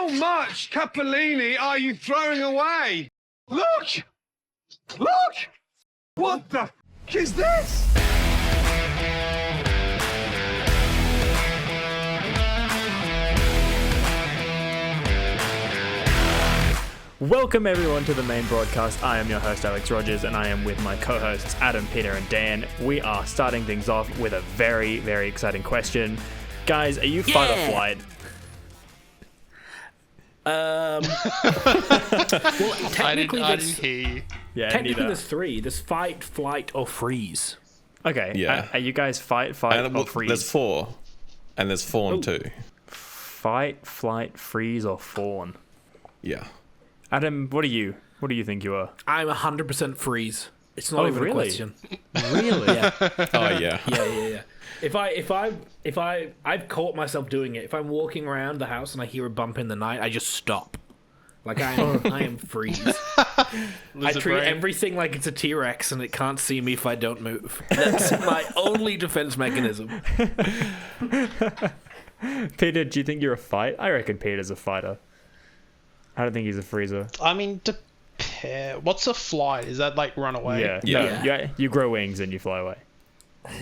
How much capellini are you throwing away? Look! Look! What the f*** is this? Welcome everyone to the main broadcast. I am your host Alex Rogers and I am with my co-hosts Adam, Peter and Dan. We are starting things off with a very, very exciting question. Guys, are you fight or flight? Well, technically, I didn't hear you. Yeah, technically neither. there's three. There's fight, flight, or freeze. Okay, Yeah. Are you guys fight, or freeze? There's four. And there's fawn too. Fight, flight, freeze or fawn? Yeah. Adam, what do you think you are? I'm 100% freeze. It's not even really? a question. Really? Yeah, Oh yeah. yeah. If I've caught myself doing it. If I'm walking around the house and I hear a bump in the night, I just stop. Like I am freeze. I treat everything like it's a T-Rex and it can't see me if I don't move. That's my only defense mechanism. Peter, do you think you're a fight? I reckon Peter's a fighter. I don't think he's a freezer. I mean, what's a flight? Is that like run away? Yeah. Yeah. No, you grow wings and you fly away.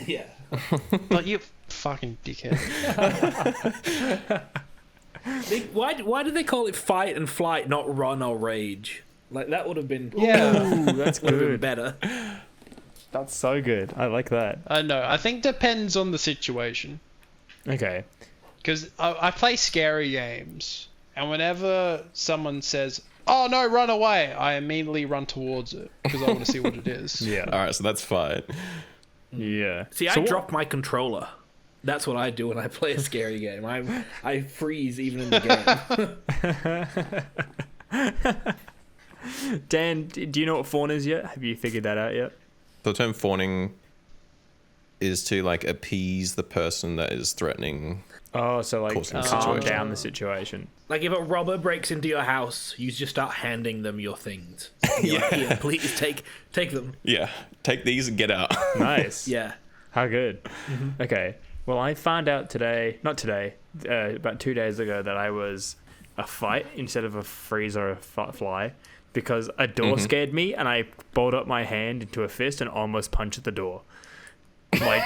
Yeah. But you fucking dickhead. Why do they call it fight and flight, not run or rage? Like that would have been Ooh, that's would have been good. better. That's so good. I like that. I know. I think depends on the situation. Okay. Because I play scary games, and whenever someone says, "Oh no, run away," I immediately run towards it because I want to see what it is. Yeah. Alright, so that's fine. Yeah. See, So I what- drop my controller. That's what I do when I play a scary game. I freeze even in the game. Dan, do you know what fawn is yet? Have you figured that out yet? The term fawning is to like appease the person that is threatening. Oh, so like Causing the calm situation. down the situation. Like if a robber breaks into your house, you just start handing them your things. You're like, here, please take them. Yeah. Take these and get out. Nice. Yeah. How good. Okay. Well, I found out about 2 days ago, that I was a fight instead of a freeze or a fly because a door scared me and I balled up my hand into a fist and almost punched the door. Like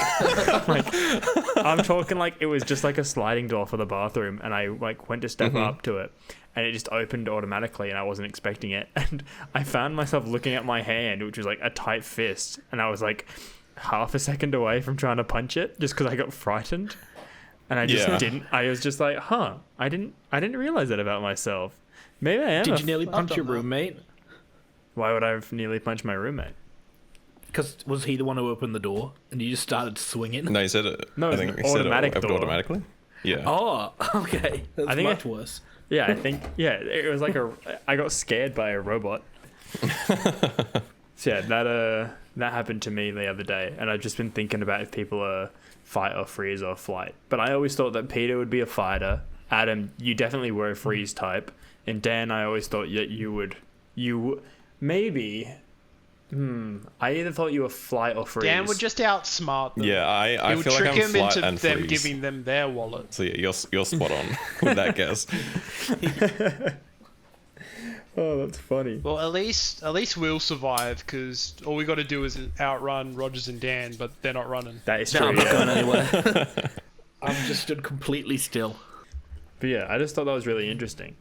I'm talking like it was just like a sliding door for the bathroom and I like went to step up to it and it just opened automatically and I wasn't expecting it. And I found myself looking at my hand, which was like a tight fist, and I was like half a second away from trying to punch it just because I got frightened. And I just didn't. I was just like, I didn't realize that about myself. Maybe I am. Did you nearly punch your done that. roommate? Why would I have nearly punched my roommate? Because was he the one who opened the door and you just started swinging? No, he said it. No, I it's think an he said automatic it door. automatically. Yeah. Oh, okay. That's I think much worse. Yeah, I think. Yeah, it was like I got scared by a robot. So yeah, that happened to me the other day, and I've just been thinking about if people are fight or freeze or flight. But I always thought that Peter would be a fighter. Adam, you definitely were a freeze type, and Dan, I always thought that you maybe. I either thought you were flight or freeze. Dan would just outsmart them. Yeah, I He would feel like trick I'm him flight into and them freeze. giving them their wallet. So yeah, you're spot on with that guess. Oh, that's funny. Well, at least we'll survive because all we got to do is outrun Rogers and Dan, but they're not running. That is No, true. I'm not Yeah. going anywhere. I'm just stood completely still. But yeah, I just thought that was really interesting.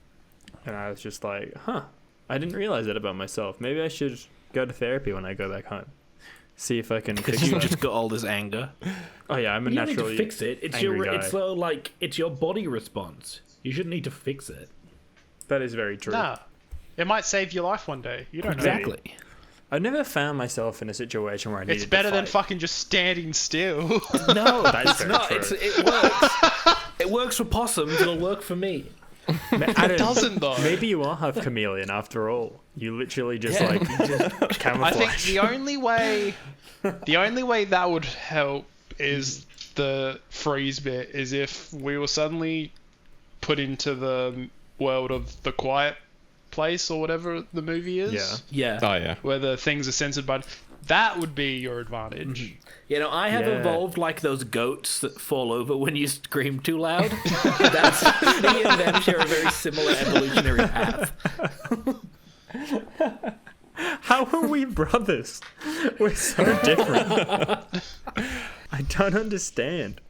And I was just like, I didn't realize that about myself. Maybe I should go to therapy when I go back home. See if I can fix Because you that. just got all this anger. Oh yeah, I'm a You don't need naturally to fix it. It's angry guy. it's your body response. You shouldn't need to fix it. That is very true. Nah, it might save your life one day. You don't know. Exactly. I've never found myself in a situation where I needed It's better to than fight. fucking just standing still. No, That's it's very not. true. It works. It works for possums. It'll work for me. Adam, It doesn't though. Maybe you are half chameleon after all. You literally just like I camouflage. think the only way that would help is the freeze bit. Is if we were suddenly put into the world of The Quiet Place or whatever the movie is. Yeah. Yeah. Oh yeah. Where the things are censored, but That would be your advantage. You know, I have Yeah. evolved like those goats that fall over when you scream too loud. That's me and them share a very similar evolutionary path. How are we brothers? We're so different. I don't understand.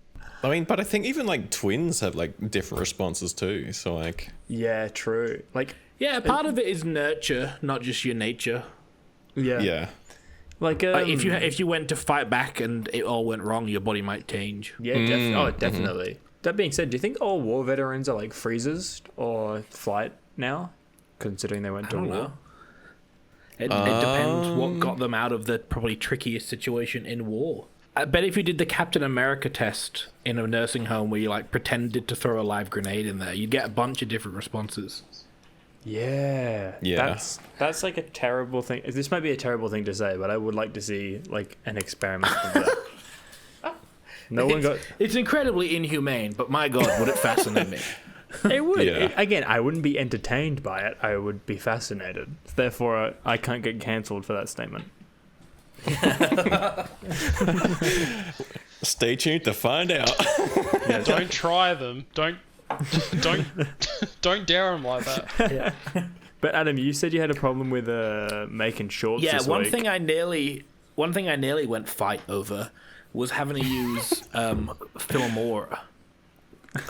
I mean, but I think even like twins have like different responses too. So like, Yeah, true. Like, Yeah, part of it is nurture, not just your nature. yeah. yeah, Like, If you went to fight back and it all went wrong, your body might change. yeah, definitely. That being said, do you think all war veterans are like freezers or flight now, considering they went I to don't war? know. It depends what got them out of the probably trickiest situation in war. I bet if you did the Captain America test in a nursing home where you like pretended to throw a live grenade in there, you'd get a bunch of different responses. Yeah. Yeah. That's like a terrible thing. This might be a terrible thing to say, but I would like to see like an experiment of that. No one got. It's incredibly inhumane, but my god, would it fascinate me? It would. Yeah. Again, I wouldn't be entertained by it. I would be fascinated. Therefore, I can't get cancelled for that statement. stay tuned to find out. Don't try them. Don't dare them like that. But Adam, you said you had a problem with making shorts. Yeah, this one week. thing I nearly went fight over was having to use Filmora.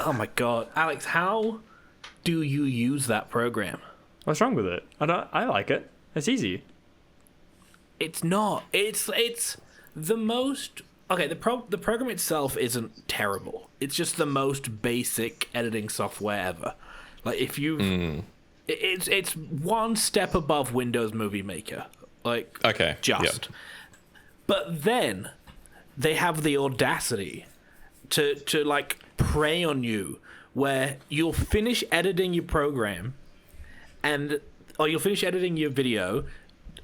Oh my god, Alex, how do you use that program? What's wrong with it? I like it. It's easy. It's not. It's the most. Okay, the program itself isn't terrible. It's just the most basic editing software ever. Like if you, it's one step above Windows Movie Maker. Like Okay, just. yep. But then they have the audacity to like prey on you, where you'll finish editing your program, or you'll finish editing your video.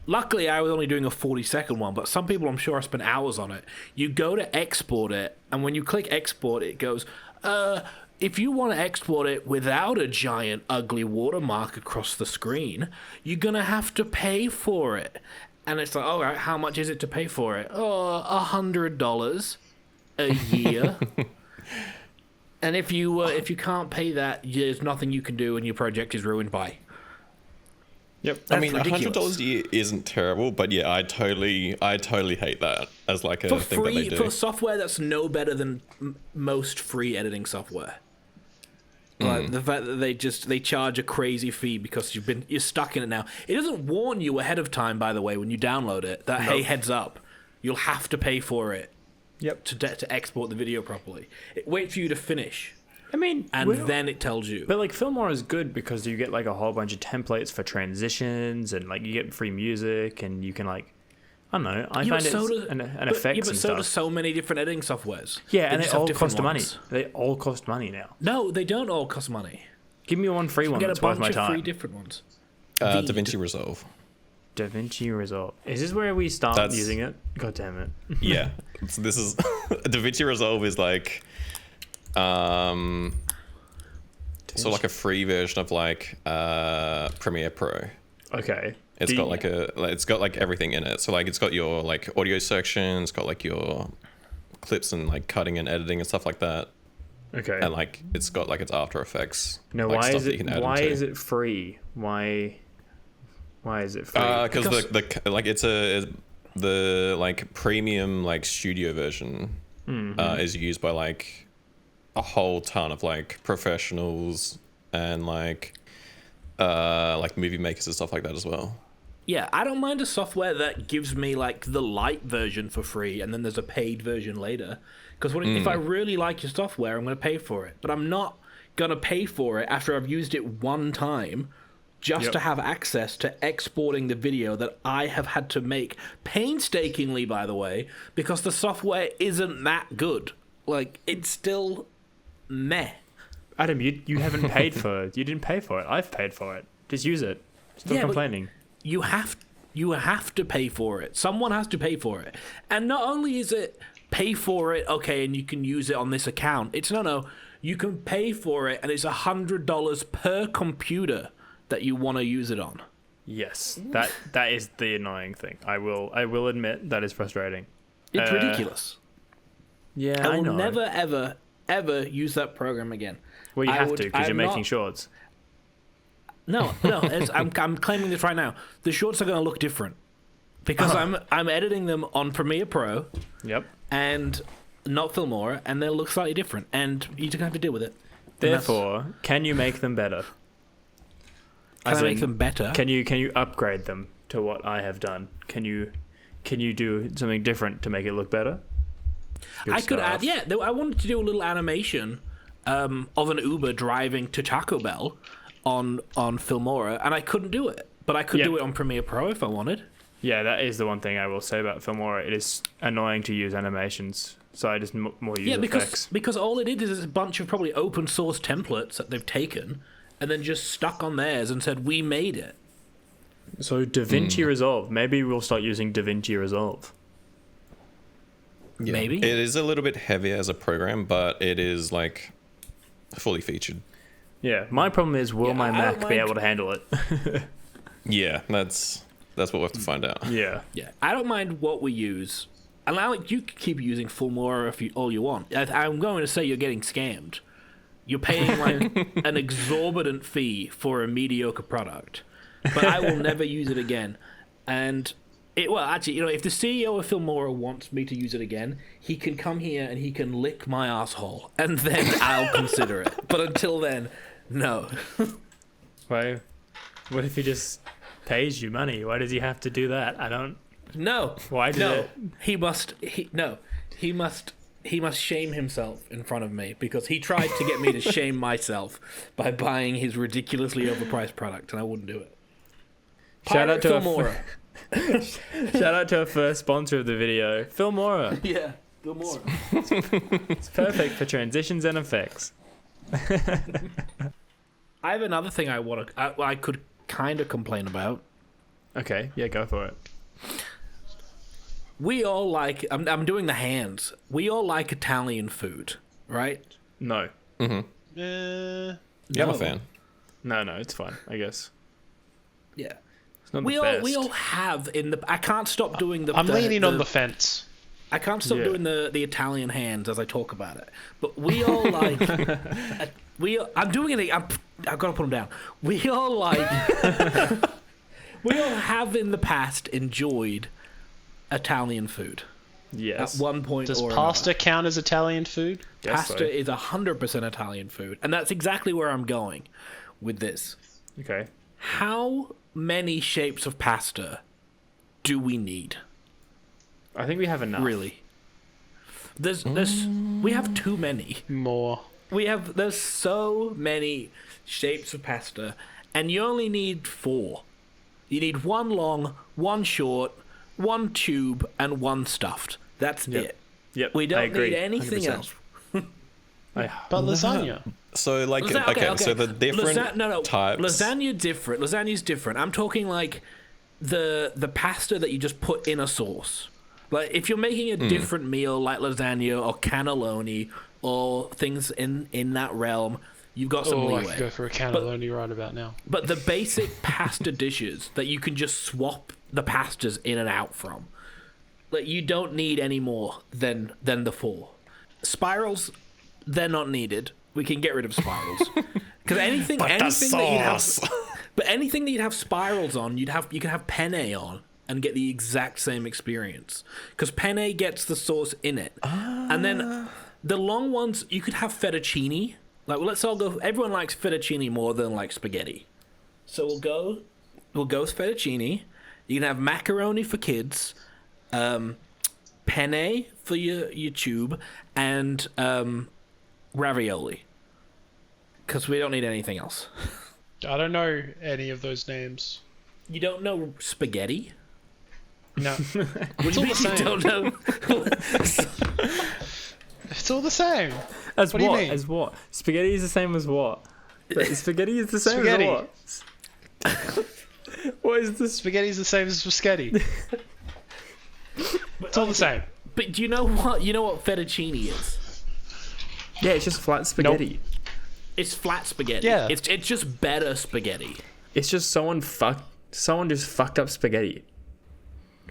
Luckily, I was only doing a 40-second one, but some people, I'm sure, I spent hours on it. You go to export it, and when you click export, it goes, if you want to export it without a giant, ugly watermark across the screen, you're going to have to pay for it. And it's like, all right, how much is it to pay for it? Oh, $100 a year. And if you can't pay that, there's nothing you can do, and your project is ruined by. Yep. I mean, ridiculous. $100 a year isn't terrible, but yeah, I totally hate that as like a For thing that they free, do. for software that's no better than most free editing software. Like the fact that they charge a crazy fee because you're stuck in it now. It doesn't warn you ahead of time, by the way, when you download it, that hey, heads up, you'll have to pay for it. Yep. To export the video properly. It waits for you to finish, I mean, and then it tells you. But like Filmora is good because you get like a whole bunch of templates for transitions, and like you get free music, and you can like, I don't know. I find it's an effects and so stuff. do so many different editing softwares. Yeah, and just they have all different cost money. ones. They all cost money now. No, they don't all cost money. Give me one free one Get a that's worth bunch my of free time. different ones. DaVinci Resolve. DaVinci Resolve. Is this where we start That's- using it? God damn it. Yeah, so this is DaVinci Resolve is like, so like a free version of like Premiere Pro. Okay. It's got it's got like everything in it. So like it's got your like audio section, it's got like your clips and like cutting and editing and stuff like that. Okay. And like it's got like its After Effects. No, like, why stuff is that you it? can add Why into. is it free? Why is it free? Because the like it's the like premium like studio version is used by like a whole ton of like professionals and like movie makers and stuff like that as well. Yeah, I don't mind a software that gives me like the light version for free, and then there's a paid version later. Because if I really like your software, I'm going to pay for it. But I'm not going to pay for it after I've used it one time just to have access to exporting the video that I have had to make painstakingly, by the way, because the software isn't that good. Like, it's still meh. Adam, you haven't paid for it. You didn't pay for it. I've paid for it. Just use it. Stop Yeah, but- complaining. You have to pay for it. Someone has to pay for it. And not only is it pay for it, okay, and you can use it on this account. It's no. You can pay for it, and it's $100 per computer that you want to use it on. Yes, that is the annoying thing. I will admit that is frustrating. It's ridiculous. Yeah, I I will know. never, ever, ever use that program again. Well, you I have would- to because you're I'm making not- shorts. No, I'm claiming this right now. The shorts are going to look different because I'm editing them on Premiere Pro Yep. and not Filmora, and they'll look slightly different, and you're just going to have to deal with it. And that's- Therefore, can you make them better? can As I make in, them better? Can you upgrade them to what I have done? Can you do something different to make it look better? Good I could stuff. add, yeah. I wanted to do a little animation of an Uber driving to Taco Bell on Filmora, and I couldn't do it. But I could Yeah. do it on Premiere Pro if I wanted. Yeah, that is the one thing I will say about Filmora. It is annoying to use animations, so I just more use Yeah, effects. because all it is a bunch of probably open source templates that they've taken and then just stuck on theirs and said we made it. So DaVinci Resolve. Maybe we'll start using DaVinci Resolve. Yeah. Maybe. It is a little bit heavier as a program, but it is like fully featured. Yeah, my problem is, will Yeah, my I Mac don't be mind- able to handle it? Yeah, that's what we'll have to find out. Yeah. Yeah, I don't mind what we use. And you can keep using Filmora all you want. I'm going to say you're getting scammed. You're paying like an exorbitant fee for a mediocre product, but I will never use it again. And actually, if the CEO of Filmora wants me to use it again, he can come here and he can lick my asshole, and then I'll consider it. But until then, no. Why? What if he just pays you money? Why does he have to do that? I don't. No. Why did no. it? He must shame himself in front of me because he tried to get me to shame myself by buying his ridiculously overpriced product, and I wouldn't do it. Shout out to Filmora. Shout out to our first sponsor of the video, Filmora. Yeah, Filmora. It's perfect for transitions and effects. I have another thing I could kind of complain about. Okay, yeah, go for it. We all like. I'm doing the hands. We all like Italian food, right? No, Yeah, I'm No. a fan. no, it's fine. I guess Yeah. it's not We the best. all have in the. I can't stop doing the. I'm leaning on the fence. I can't stop Yeah. doing the Italian hands as I talk about it. But we all like. I'm doing it. I've got to put them down. We all like. We all have in the past enjoyed Italian food Yes. at one point Does or pasta another. count as Italian food? Guess so. Pasta is 100% Italian food, and that's exactly where I'm going with this. Okay. How many shapes of pasta do we need? I think we have enough. Really? We have too many. More. There's so many shapes of pasta, and you only need 4. You need one long, one short, one tube, and one stuffed. That's it. Yep. We I don't agree, need anything 100%. else. But lasagna. So like, Lasa- okay, so the different types. Lasagna's different. I'm talking like the pasta that you just put in a sauce. Like if you're making a different meal like lasagna or cannelloni or things in that realm, you've got some Oh, I leeway. could go for a cannelloni right about now. But the basic pasta dishes that you can just swap the pastas in and out from, like you don't need any more than the 4. Spirals, they're not needed. We can get rid of spirals because anything that you'd have, but anything that you'd have spirals on, you can have penne on and get the exact same experience because penne gets the sauce in it, and then the long ones you could have fettuccine. Like, well, let's all go. Everyone likes fettuccine more than like spaghetti, so we'll go with fettuccine. You can have macaroni for kids, penne for your tube, and ravioli. Because we don't need anything else. I don't know any of those names. You don't know spaghetti? No. What do you mean all the you same. don't know? It's all the same. As What do you what? mean? As what? Spaghetti is the same as what? Spaghetti is the same Spaghetti. as what? What is this? Spaghetti's the same as spaghetti. It's all the same. But do you know what? You know what fettuccine is? Yeah, it's just flat spaghetti. It's flat spaghetti. Yeah. It's just better spaghetti. It's just someone fucked Someone just fucked up spaghetti.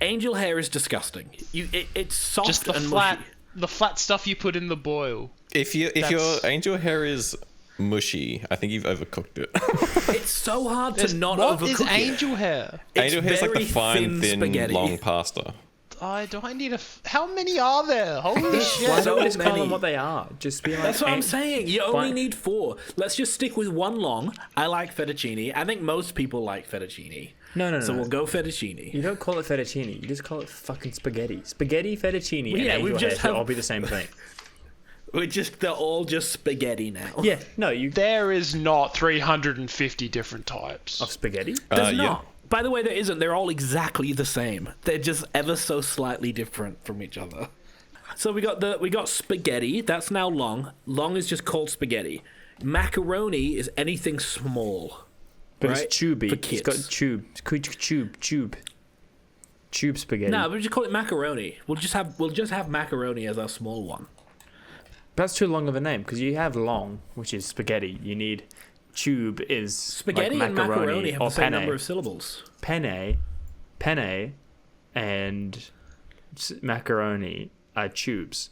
Angel hair is disgusting. It's soft Just the and flat, mushy. the flat stuff you put in the boil. If your That's- angel hair is mushy, I think you've overcooked it. It's so hard to not What overcook is it. angel hair? It's Angel hair is like the very fine, thin, spaghetti. long pasta. Do I need how many are there? Holy shit! Why So don't we just call many. them what they are? Just be like. That's what I'm "Ang- saying. You only Fine. need 4. Let's just stick with one long. I like fettuccine. I think most people like fettuccine. No. So we'll go fettuccine. You don't call it fettuccine. You just call it fucking spaghetti. Spaghetti, fettuccine, Well, and yeah, angel we've hair just should have- all be the same thing. They're all just spaghetti now. Yeah. No, you There is not 350 different types. of spaghetti. There's yeah. not. By the way, there isn't. They're all exactly the same. They're just ever so slightly different from each other. So we got spaghetti. That's now long. Long is just called spaghetti. Macaroni is anything small. But right? it's tubey. For It's kids. got tube. Tube spaghetti. No, we just call it macaroni. We'll just have macaroni as our small one. That's too long of a name because you have long, which is spaghetti. You need tube is Spaghetti like and macaroni have or the same penne. number of syllables. Penne, and macaroni are tubes.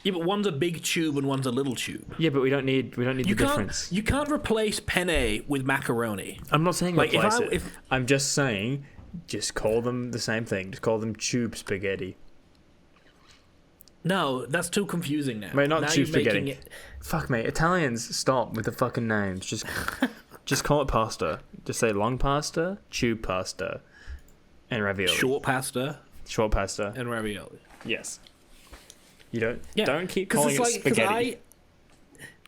Yeah, but one's a big tube and one's a little tube. Yeah, but we don't need the difference. You can't replace penne with macaroni. I'm not saying Like, if replace I- it. if- I'm just saying, just call them the same thing. Just call them tube spaghetti. No, that's too confusing now. Mate, not now tube you're making spaghetti. Fuck, mate. Italians, stop with the fucking names. Just call it pasta. Just say long pasta, tube pasta, and ravioli. short pasta Short pasta. and ravioli. Yes. You don't. Yeah, Don't keep 'cause calling it it's like- 'cause spaghetti.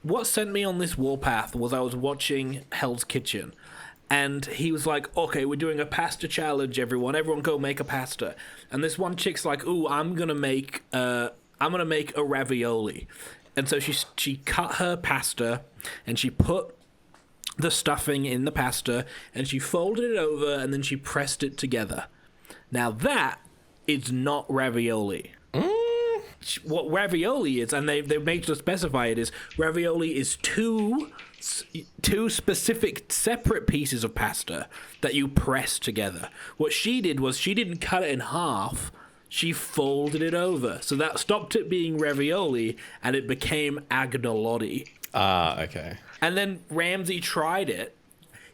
what sent me on this warpath was I was watching Hell's Kitchen, and he was like, "Okay, we're doing a pasta challenge, everyone. Everyone go make a pasta." And this one chick's like, "Ooh, I'm gonna make a ravioli," and so she cut her pasta and she put the stuffing in the pasta and she folded it over and then she pressed it together. Now that is not ravioli. What ravioli is, and they make to specify it, is ravioli is two specific separate pieces of pasta that you press together. What she did was she didn't cut it in half, she folded it over. So that stopped it being ravioli and it became agnolotti. Ah, okay. And then Ramsay tried it.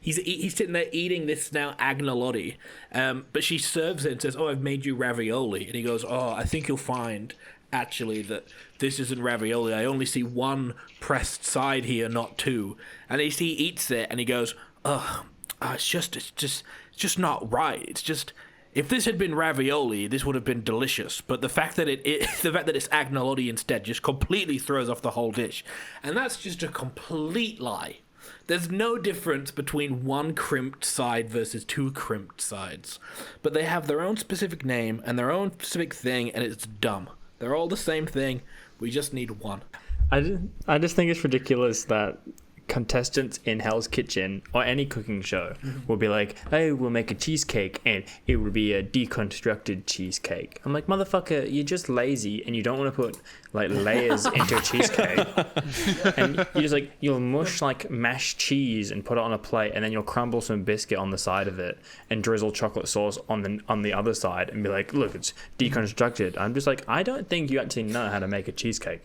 He's sitting there eating this now agnolotti, but she serves it and says, "Oh, I've made you ravioli." And he goes, "Oh, I think you'll find actually that this isn't ravioli. I only see one pressed side here, not two." And he eats it and he goes, "Ugh, it's just not right. It's just." If this had been ravioli, this would have been delicious. But the fact that the fact that it's agnolotti instead just completely throws off the whole dish, and that's just a complete lie. There's no difference between one crimped side versus two crimped sides, but they have their own specific name and their own specific thing, and it's dumb. They're all the same thing. We just need one. I just think it's ridiculous that contestants in Hell's Kitchen or any cooking show will be like, "Hey, we'll make a cheesecake and it will be a deconstructed cheesecake." I'm like, motherfucker, you're just lazy and you don't want to put like layers into a cheesecake. And you'll mush like mashed cheese and put it on a plate, and then you'll crumble some biscuit on the side of it and drizzle chocolate sauce on the other side and be like, "Look, it's deconstructed." I'm just like, I don't think you actually know how to make a cheesecake.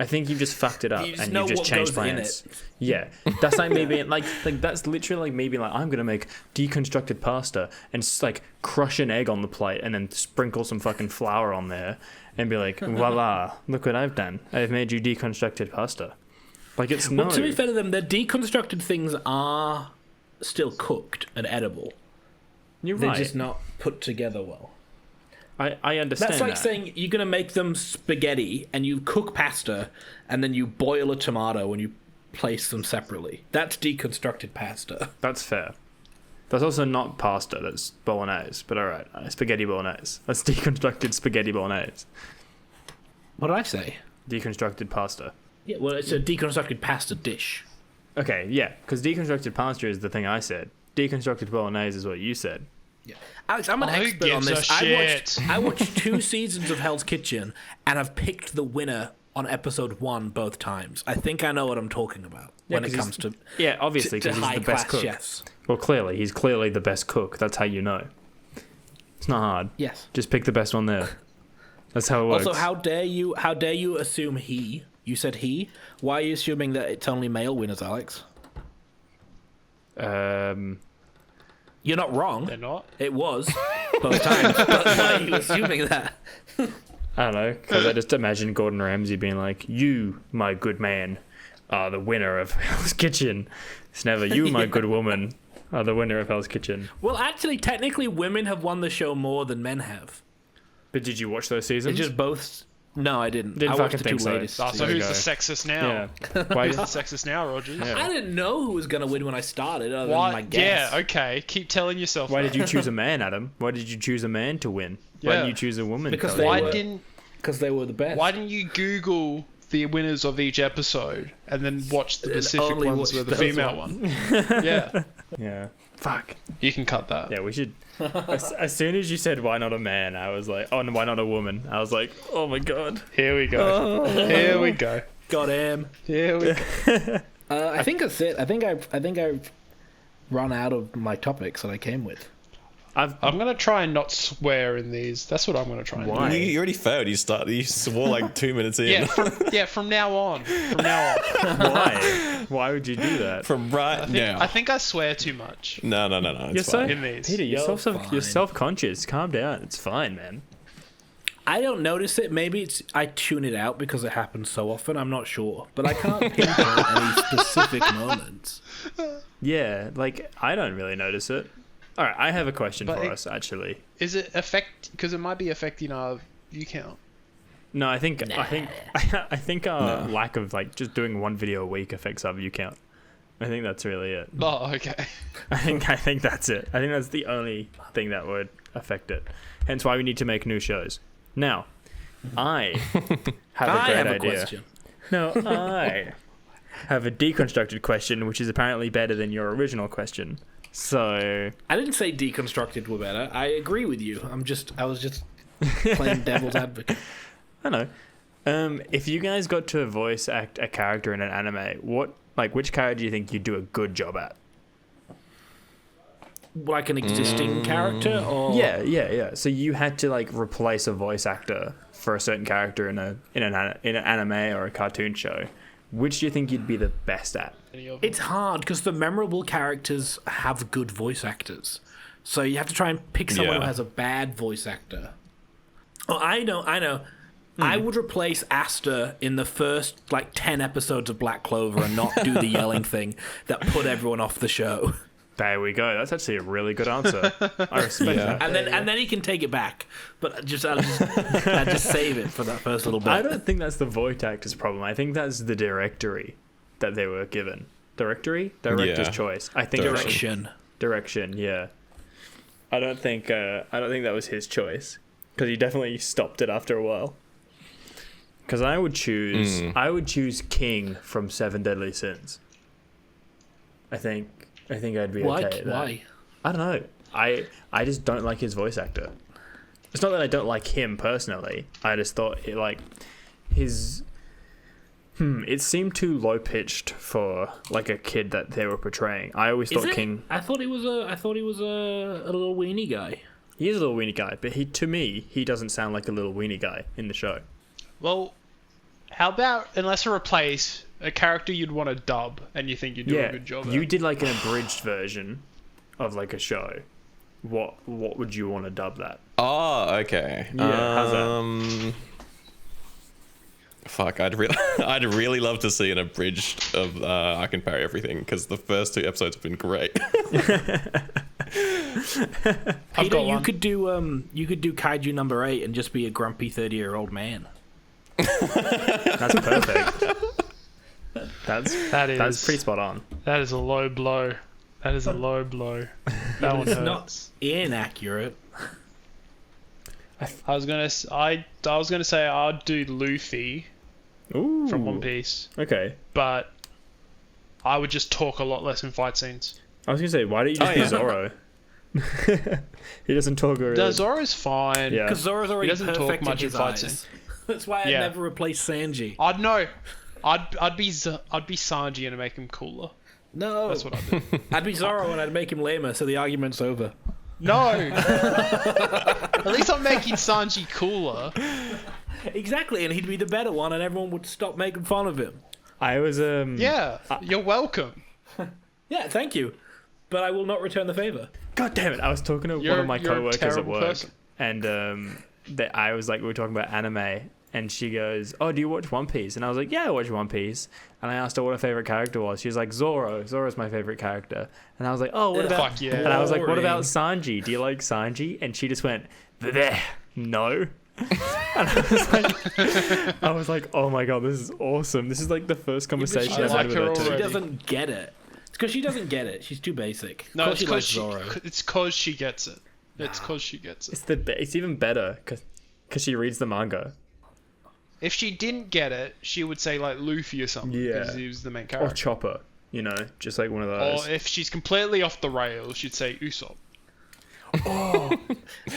I think you've just fucked it up You just and know you've just what changed goes in plans. Yeah, that's like me being like that's literally like me being like, I'm gonna make deconstructed pasta and like crush an egg on the plate and then sprinkle some fucking flour on there and be like, voila, look what I've done. I've made you deconstructed pasta. Like it's no. Well, to be fair to them, the deconstructed things are still cooked and edible. You're They're right. just not put together well. I understand. That's like that. saying you're going to make them spaghetti and you cook pasta and then you boil a tomato and you place them separately. That's deconstructed pasta. That's fair. That's also not pasta. That's bolognese. But all right, spaghetti bolognese. That's deconstructed spaghetti bolognese. What did I say? Deconstructed pasta. Yeah, well, it's a deconstructed pasta dish. Okay, yeah, because deconstructed pasta is the thing I said. Deconstructed bolognese is what you said. Alex, I'm an Who expert on gives a this. shit? I watched 2 seasons of Hell's Kitchen and I've picked the winner on episode 1 both times. I think I know what I'm talking about when it 'cause comes to Yeah, obviously, to because he's the best high-class cook. chefs. Well, clearly, he's clearly the best cook. That's how you know. It's not hard. Yes. Just pick the best one there. That's how it works. Also, how dare you assume he? You said he. Why are you assuming that it's only male winners, Alex? You're not wrong. They're not. It was both times. But why are you assuming that? I don't know, because I just imagine Gordon Ramsay being like, "You, my good man, are the winner of Hell's Kitchen. It's never you, my good woman, are the winner of Hell's Kitchen." Well, actually, technically, women have won the show more than men have. But did you watch those It's seasons? just both. No, I didn't. Didn't I watched fucking the two think so. latest. Oh, so There we who's go. the sexist now? Yeah. Why? Who's the sexist now, Rogers? Yeah. I didn't know who was going to win when I started, other Why? than my guess. Yeah, okay. Keep telling yourself Why that. did you choose a man, Adam? Why did you choose a man to win? Why Yeah. didn't you choose a woman? Because Cody? they Why were- didn't Because they were the best. Why didn't you Google the winners of each episode and then watch the Pacific only ones watch with the those female ones. one? Yeah, Yeah. Fuck. you can cut that. Yeah, we should. As soon as you said why not a man, I was like, oh, no, why not a woman? I was like, oh my god. Here we go. Here we go. Got him. Here we go. I think that's it. I think I've run out of my topics that I came with. I've I'm gonna try and not swear in these. That's what I'm gonna try and Why? You already failed. You swore like 2 minutes do. in. From now on. From now on. why? Why would you do that? From right now. I think I swear too much. No. It's You're so fine. In these. Peter. You're You're you're fine. self-conscious. Calm down. It's fine, man. I don't notice it. Maybe it's I tune it out because it happens so often. I'm not sure, but I can't pinpoint any specific moments. Yeah, like I don't really notice it. All right, I have a question But for it- us actually. Is it affect? Because it might be affecting our view count. No, I think our lack of like just doing one video a week affects our view count. I think that's really it. Oh, okay. I think that's it. I think that's the only thing that would affect it. Hence why we need to make new shows. Now, I have a I great have a idea. question. No, I have a deconstructed question, which is apparently better than your original question. So, I didn't say deconstructed were better. I agree with you. I was just playing devil's advocate. I don't know. If you guys got to voice act a character in an anime, which character do you think you'd do a good job at? Like an existing character, or Yeah. So you had to like replace a voice actor for a certain character in an anime or a cartoon show. Which do you think you'd be the best at? It's hard because the memorable characters have good voice actors, so you have to try and pick someone who Yeah. has a bad voice actor. Oh, I know. I would replace Asta in the first 10 episodes of Black Clover and not do the yelling thing that put everyone off the show. There we go. That's actually a really good answer. I respect that. And then he can take it back, but I'll just save it for that first little bit. I don't think that's the voice actor's problem. I think that's the directory that they were given. Directory? Director's Yeah. choice. I think Direction. Direction, yeah. I don't think that was his choice because he definitely stopped it after a while. Because I would choose King from Seven Deadly Sins. I think I'd be Why? okay with that. Why? I don't know. I just don't like his voice actor. It's not that I don't like him personally. I just thought it seemed too low pitched for like a kid that they were portraying. I always Is thought it? King. I thought he was a little weenie guy. He is a little weenie guy, but to me he doesn't sound like a little weenie guy in the show. Well, how about unless we replace a character you'd want to dub and you think you'd do a good job you at? did like an abridged version of like a show. What would you want to dub that? Oh, okay. Yeah, how's that? Fuck, I'd really love to see an abridged of I Can Parry Everything because the first 2 episodes have been great. Peter, got you one. could do Kaiju number 8 and just be a grumpy 30-year-old man. That's perfect. That's pretty spot on. That is a low blow. That is a low blow. That one It's hurts. not inaccurate. I was gonna say I'd do Luffy Ooh. from One Piece, Okay. but I would just talk a lot less in fight scenes. I was gonna say, why don't you just be Zoro? He doesn't talk very. Zoro's fine. Yeah. Because Zoro's already doesn't talk perfect much in in his fight eyes. scenes. That's why I Yeah. never replaced Sanji. I'd know. I'd be Sanji and make him cooler. No, That's what I'd do. I'd be Zoro and I'd make him lamer, so the argument's over. No. At least I'm making Sanji cooler. Exactly, and he'd be the better one, and everyone would stop making fun of him. I was Yeah, you're welcome. Yeah, thank you, but I will not return the favor. God damn it! I was talking to one You're- of my you're a coworkers at terrible work, person. and I was like, we were talking about anime, and she goes, "Oh, do you watch One Piece?" And I was like, "Yeah, I watch One Piece." And I asked her what her favorite character was. She was like, "Zoro. Zoro's my favorite character." And I was like, "Oh, what about?" Fuck yeah. And I was like, "What Boring. about Sanji? Do you like Sanji?" And she just went, "Bleh, no." And I was like, "Oh my god, this is awesome! This is like the first conversation she I've had like with her her too." She already. doesn't get it. It's because she doesn't get it. She's too basic. No, Of it's course she likes Zoro. it's cause she gets it. It's cause she gets it. It's even better because she reads the manga. If she didn't get it, she would say like Luffy or something Yeah. because he was the main Or character. Chopper, just like one of those. Or if she's completely off the rails, she'd say Usopp.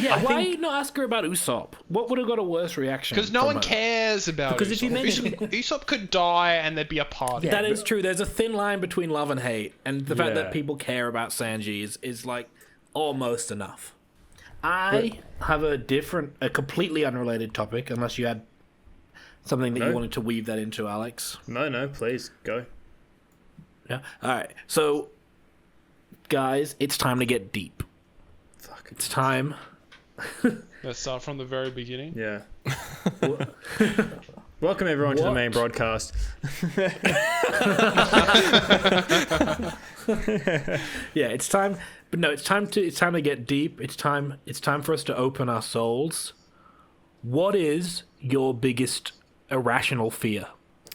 Yeah, why you not ask her about Usopp? What would have got a worse reaction? Because no from one her? cares about Because Usopp. if you mention- Usopp could die and there'd be a party. That is true. There's a thin line between love and hate, and the fact Yeah. that people care about Sanji is like almost enough. I have a completely unrelated topic, unless you had something that No. you wanted to weave that into, Alex. No, please go. Yeah. All right. So, guys, it's time to get deep. Fuck. It's time. Let's start from the very beginning. Yeah. Welcome everyone to the What? main broadcast. Yeah, it's time. But no, it's time to get deep. It's time for us to open our souls. What is your biggest irrational fear?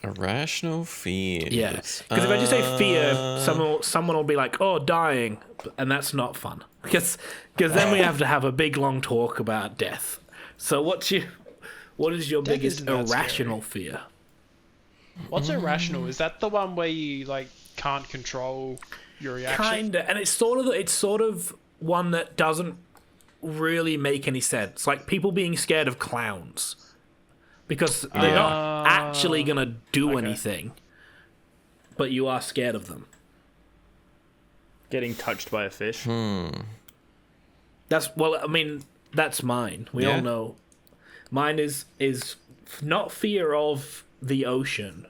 Irrational fears. Yeah, because if I just say fear, someone will be like, "Oh, dying," and that's not fun. Because then we have to have a big long talk about death. So what is your biggest isn't that irrational fear? What's irrational? Is that the one where you like can't control your reaction? Kinda, and it's sort of one that doesn't really make any sense. Like people being scared of clowns because they're not actually gonna do anything, but you are scared of them. Getting touched by a fish. That's that's mine. We Yeah. all know. Mine is not fear of the ocean,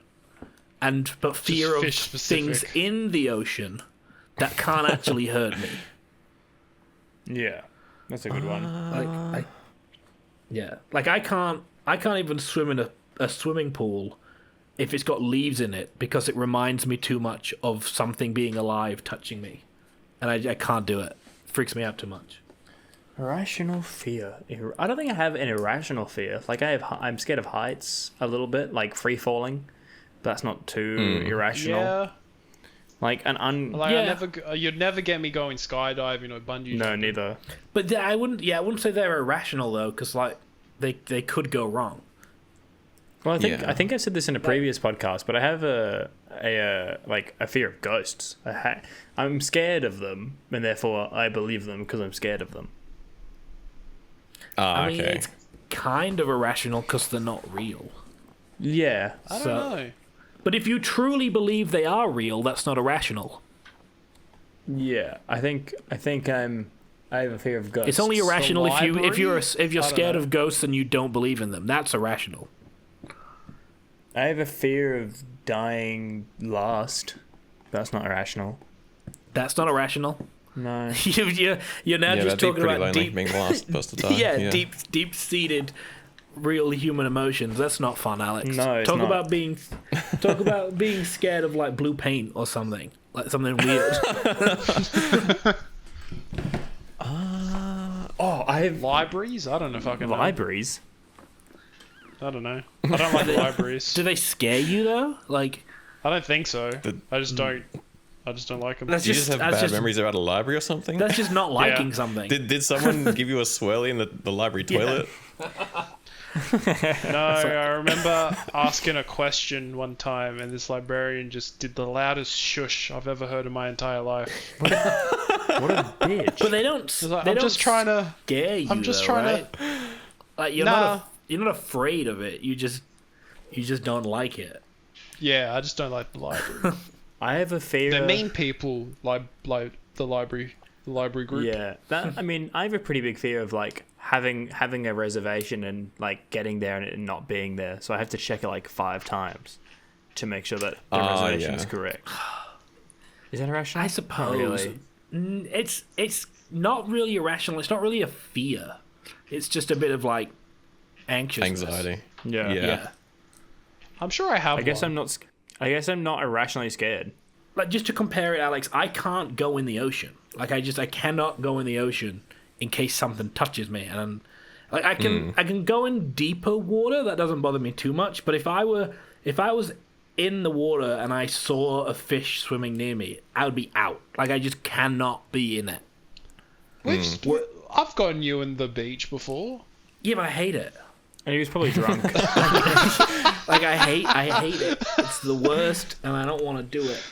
but fear of fish things specific. in the ocean that can't actually hurt me. Yeah, that's a good one. Like I can't even swim in a swimming pool if it's got leaves in it because it reminds me too much of something being alive touching me, and I can't do it. It freaks me out too much. Irrational fear. I don't think I have an irrational fear. Like I'm scared of heights a little bit, like free falling. But that's not too irrational. Yeah. Like Like Yeah. you'd never get me going skydiving or bungee. No, jumping. neither. But I wouldn't say they're irrational though, because like they could go wrong. Well, Yeah. I think I said this in a previous podcast, but I have a fear of ghosts. I'm scared of them, and therefore I believe them because I'm scared of them. I mean, Okay. it's kind of irrational because they're not real. Yeah. I don't So- know. But if you truly believe they are real, that's not irrational. Yeah. I think I have a fear of ghosts. It's only irrational if you're library? I don't scared know. of ghosts and you don't believe in them. That's irrational. I have a fear of dying last. That's not irrational. That's not irrational. No. You're now Yeah, just that'd be talking pretty about lonely deep, being the last person to die. yeah, deep seated, real human emotions. That's not fun, Alex. No, it's talk not. about being scared of like blue paint or something, like something weird. Oh, I have Libraries? I don't know if I can. libraries. I don't know. I don't like libraries. Do they scare you though? Like I don't think so. I just don't like them. that's Do you just have that's bad memories about a library or something? That's just not liking Yeah. something. Did someone give you a swirly in the library toilet? No, I remember asking a question one time, and this librarian just did the loudest shush I've ever heard in my entire life. What a bitch. But they don't. It's like, they I'm don't just trying to. scare you. I'm just though, trying right? to. Like you're Nah. not. afraid of it. You just don't like it. Yeah, I just don't like the library. I have a fear. They're mean people, like the library group. Yeah, I mean, I have a pretty big fear of like having a reservation and like getting there and it not being there. So I have to check it like 5 times to make sure that the reservation is correct. Is that irrational? I suppose. Not really. It's not really irrational. It's not really a fear. It's just a bit of like anxiousness. Anxiety. Yeah. Yeah. I'm sure I have. I guess one. I guess I'm not irrationally scared. Like, just to compare it, Alex, I can't go in the ocean. Like, I cannot go in the ocean in case something touches me. And like, I can go in deeper water. That doesn't bother me too much. But if I was in the water and I saw a fish swimming near me, I would be out. Like, I just cannot be in it. I've gotten you in the beach before. Yeah, but I hate it. And he was probably drunk. Like, I hate it. It's the worst, and I don't want to do it.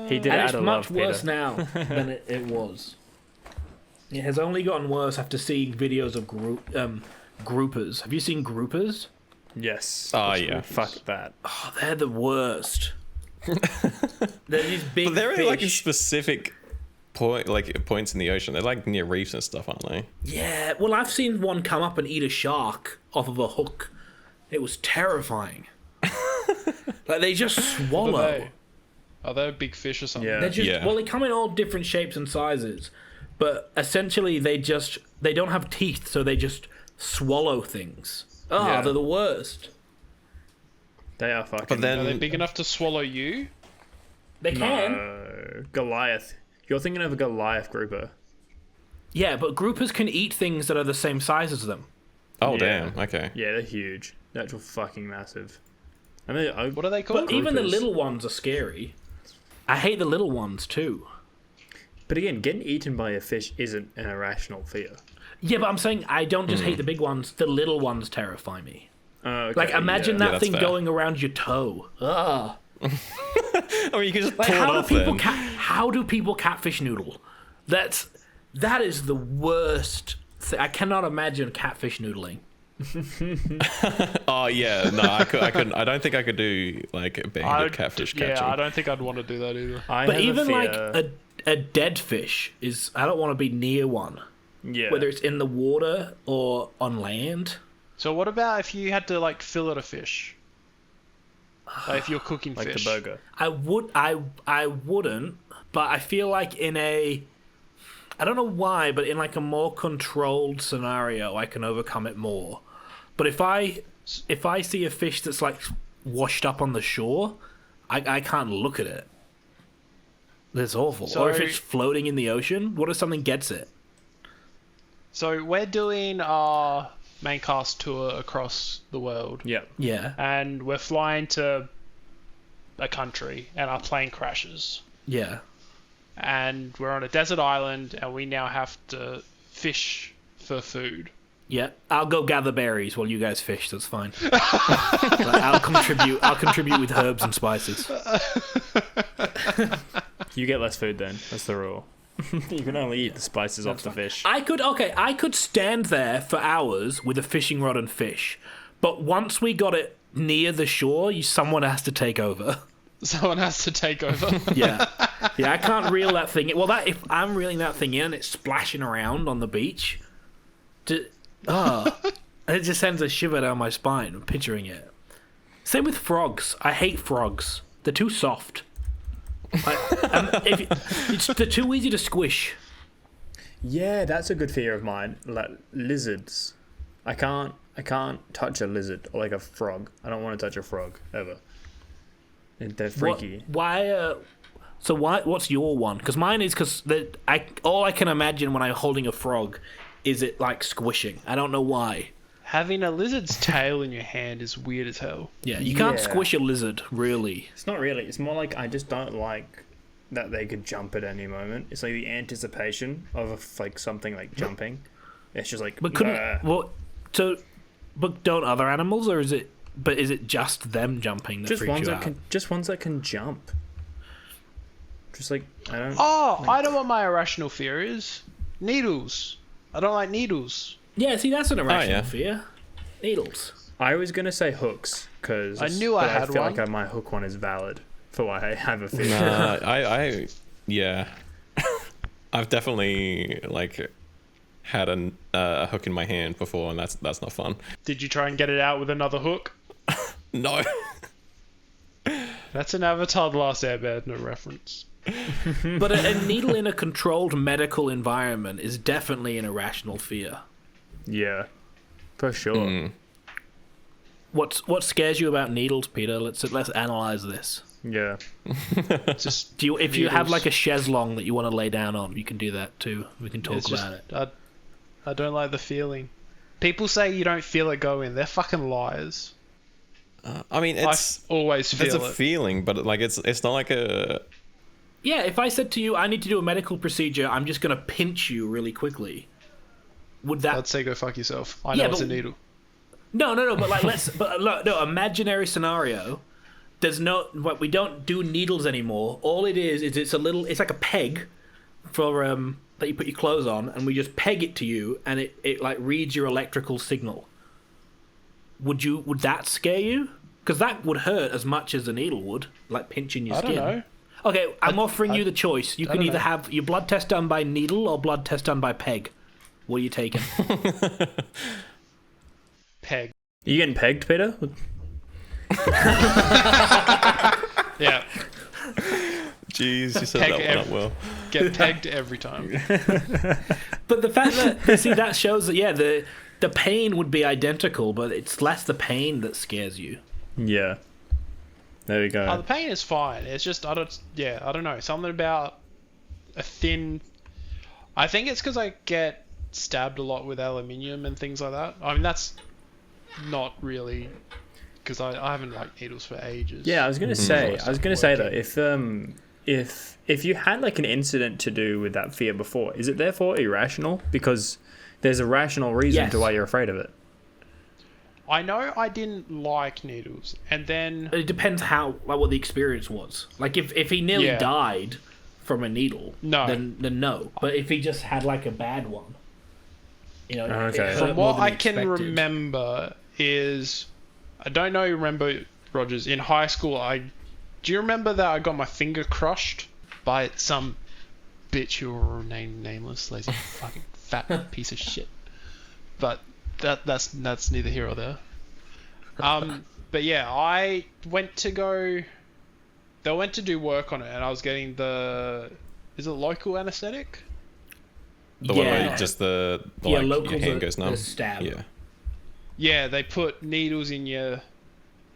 He did it And out it's of much love, worse Peter. now than it was. It has only gotten worse after seeing videos of groupers. Have you seen groupers? Yes. Oh yeah. Fuck that. Oh, they're the worst. They're these big But they're fish. like a specific points in the ocean. They're like near reefs and stuff, aren't they? Yeah, well, I've seen one come up and eat a shark off of a hook. It was terrifying. Like, they just swallow. Are they a big fish or something? Yeah. They're just, Yeah. well, they come in all different shapes and sizes, but essentially they don't have teeth, so they just swallow things. Oh, Yeah. they're the worst. They are fucking. But then Are they big enough to swallow you? They can. Goliath. You're thinking of a Goliath grouper. Yeah, but groupers can eat things that are the same size as them. oh Yeah. damn, okay. Yeah, they're huge. They're actual fucking massive. I mean, What are they called? But even the Groupers. little ones are scary. I hate the little ones too. But again, getting eaten by a fish isn't an irrational fear. Yeah, but I'm saying I don't just hate the big ones. The little ones terrify me. Okay, Like, imagine yeah. Yeah, that that's thing fair. going around your toe. Ugh. I mean, you can just Like, pull it how off do people then. how do people catfish noodle? That is the worst. I cannot imagine catfish noodling. Oh yeah, no, I couldn't. I don't think I could do like a band catfish catching. Yeah, I don't think I'd want to do that either. I But have even a like fear, a dead fish is. I don't want to be near one, yeah. whether it's in the water or on land. So what about if you had to like fillet a fish? Like if you're cooking like fish. the burger. I wouldn't, but I feel like I don't know why, but in like a more controlled scenario, I can overcome it more. But if I see a fish that's like washed up on the shore, I can't look at it. That's awful. Or if So- it's floating in the ocean, what if something gets it? So we're doing our main cast tour across the world, Yeah. Yeah, and we're flying to a country, and our plane crashes, yeah. and we're on a desert island, and we now have to fish for food. Yeah, I'll go gather berries while you guys fish. That's fine. Like, I'll contribute with herbs and spices. You get less food then. That's the rule. You can only eat the spices off the fish. I could stand there for hours with a fishing rod and fish, but once we got it near the shore, someone has to take over. Someone has to take over. Yeah, I can't reel that thing in. Well, if I'm reeling that thing in, it's splashing around on the beach. It just sends a shiver down my spine. I'm picturing it. Same with frogs. I hate frogs. They're too soft. They're too easy to squish. Yeah, that's a good fear of mine. Like lizards. I can't touch a lizard or like a frog. I don't want to touch a frog ever. They're freaky. What's your one? Because mine is all I can imagine when I'm holding a frog is it like squishing. I don't know why. Having a lizard's tail in your hand is weird as hell. Yeah, you can't Yeah. squish a lizard, really. It's not really. It's more like I just don't like that they could jump at any moment. It's like the anticipation of like something like jumping. It's just like. But but don't other animals, or is it? But is it just them jumping that just freaks ones you that out? can just ones that can jump. Just like I don't. Oh, I know what my irrational fear is. Needles. I don't like needles. Yeah, see, that's an irrational yeah. fear. Needles. I was gonna say hooks because I knew I had feel one. like my hook one is valid for why I have a fear. Yeah, I've definitely like had a hook in my hand before, and that's not fun. Did you try and get it out with another hook? No. That's an Avatar: The Last Airbender reference. But a needle in a controlled medical environment is definitely an irrational fear. Yeah, for sure. What scares you about needles, Peter? Let's analyze this. Yeah. Just If you have needles. like a chaise-longue that you want to lay down on, you can do that too. We can talk It's about just, it. I don't like the feeling. People say you don't feel it go in. They're fucking liars. I mean, I it's always it's feel a it. feeling, but like it's not like a. Yeah, if I said to you, I need to do a medical procedure, I'm just gonna pinch you really quickly. Would that? I'd say go fuck yourself. I Yeah, know it's a but- needle. No. But like, no. Imaginary scenario. There's no. What we don't do needles anymore. All it is it's a little. It's like a peg, for that you put your clothes on, and we just peg it to you, and it like reads your electrical signal. Would that scare you? Because that would hurt as much as a needle would, like pinching your I skin. don't know. Okay, I'm offering you the choice. You can don't either know. have your blood test done by needle or blood test done by peg. What are you taking? Peg. You getting pegged, Peter? Yeah. Jeez, you said Peg that one up well. Get pegged every time. But the fact that see that shows that the pain would be identical, but it's less the pain that scares you. Yeah. There we go. Oh, the pain is fine. It's just I don't know. Something about a thin. I think it's because I get stabbed a lot with aluminium and things like that. I mean that's not really because I haven't liked needles for ages. Yeah, I was gonna say. So I was gonna it's say working. that if you had like an incident to do with that fear before, is it therefore irrational? Because there's a rational reason Yes. to why you're afraid of it. I know I didn't like needles, and then It depends what the experience was. Like if he nearly Yeah. died from a needle, No. then no. But if he just had like a bad one, it Okay. hurt from more what than I you can expected. remember is I don't know. Remember Rogers in high school? Do you remember that I got my finger crushed by some bitch who will remain nameless, lazy fucking fat piece of shit. But that's neither here or there. But yeah, I went to go. They went to do work on it, and I was getting is it local anesthetic? The one where Yeah. just the Yeah, like locals your hand are- goes numb. are stab. Yeah. Yeah, they put needles in your,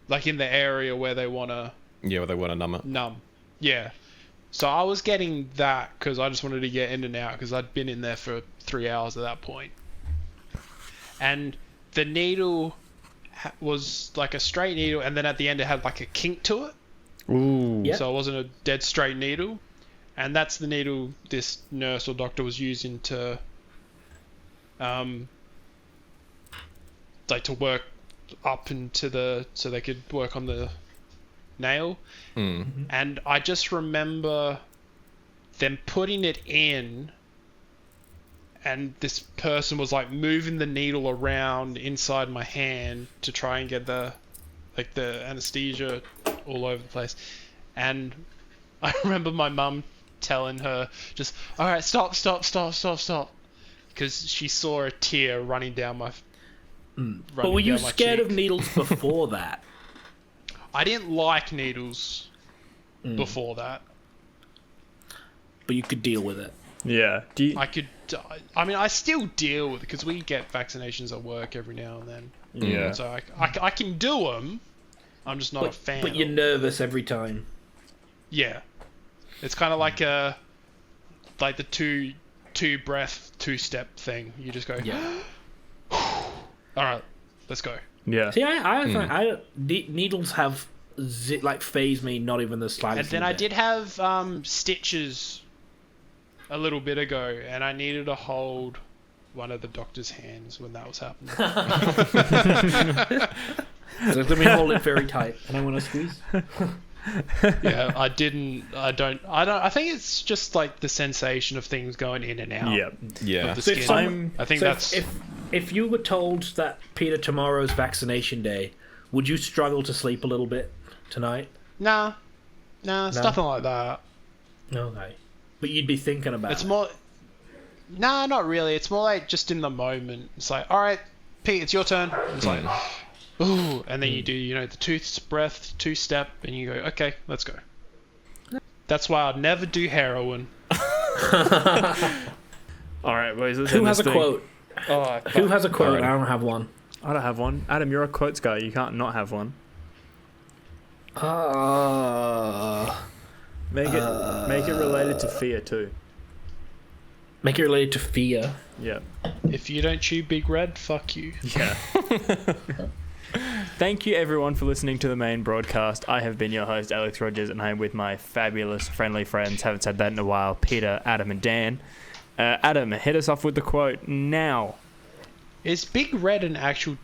like in the area where they wanna Yeah, where they want to numb it. numb. Yeah. So I was getting that because I just wanted to get in and out because I'd been in there for 3 hours at that point. And the needle was like a straight needle, and then at the end it had like a kink to it. Ooh. Yeah. So it wasn't a dead straight needle. And that's the needle this nurse or doctor was using to, like to work up into so they could work on the nail. And I just remember them putting it in, and this person was like moving the needle around inside my hand to try and get the anesthesia all over the place. And I remember my mum telling her, just, all right, stop, because she saw a tear running down my. But were you down my scared cheek. of needles before that? I didn't like needles before that. But you could deal with it. Yeah. Do you? I mean, I still deal with it because we get vaccinations at work every now and then. Yeah. So I can do them. I'm just not a fan. But you're of nervous every time. Yeah. It's kind of like the two breath, 2-step thing. You just go, Yeah. all right, let's go. Yeah. See, I needles have phase me not even the And slightest. then I bit. did have stitches a little bit ago, and I needed to hold one of the doctor's hands when that was happening. So let me hold it very tight, and I want to squeeze. Yeah, I think it's just like the sensation of things going in and out. Yeah. Yeah. Of the So skin. if someone- I think so that's. if you were told that, Peter, tomorrow's vaccination day, would you struggle to sleep a little bit tonight? Nah, it's nothing like that. Okay. But you'd be thinking about It's it. more. Nah, not really. It's more like just in the moment. It's like, all right, Pete, it's your turn. And it's like, ooh, and then you do, the two-step, and you go, okay, let's go. That's why I'd never do heroin. All right, boys. Who has a quote? Oh, Who has a quote? Alright. I don't have one. I don't have one. Adam, you're a quotes guy. You can't not have one. Make it related to fear too. Make it related to fear. Yeah. If you don't chew Big Red, fuck you. Yeah. Thank you everyone for listening to the main broadcast. I have been your host, Alex Rogers, and I'm with my fabulous, friendly friends. Haven't said that in a while. Peter, Adam, and Dan. Adam, hit us off with the quote now. Is Big Red an actual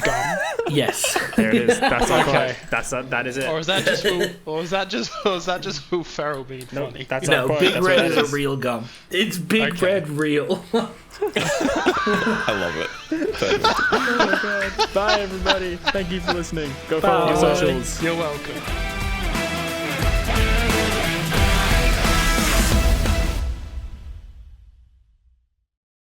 gum? Yes. There it is. That's our Okay. quote. That is it. Or is that just Will Ferrell being funny? That's our No, quote. Big That's Red what is it a real gum. It's Big Okay. Red real. I love it. Perfect. Bye everybody. Thank you for listening. Go Bye. follow our socials. You're welcome.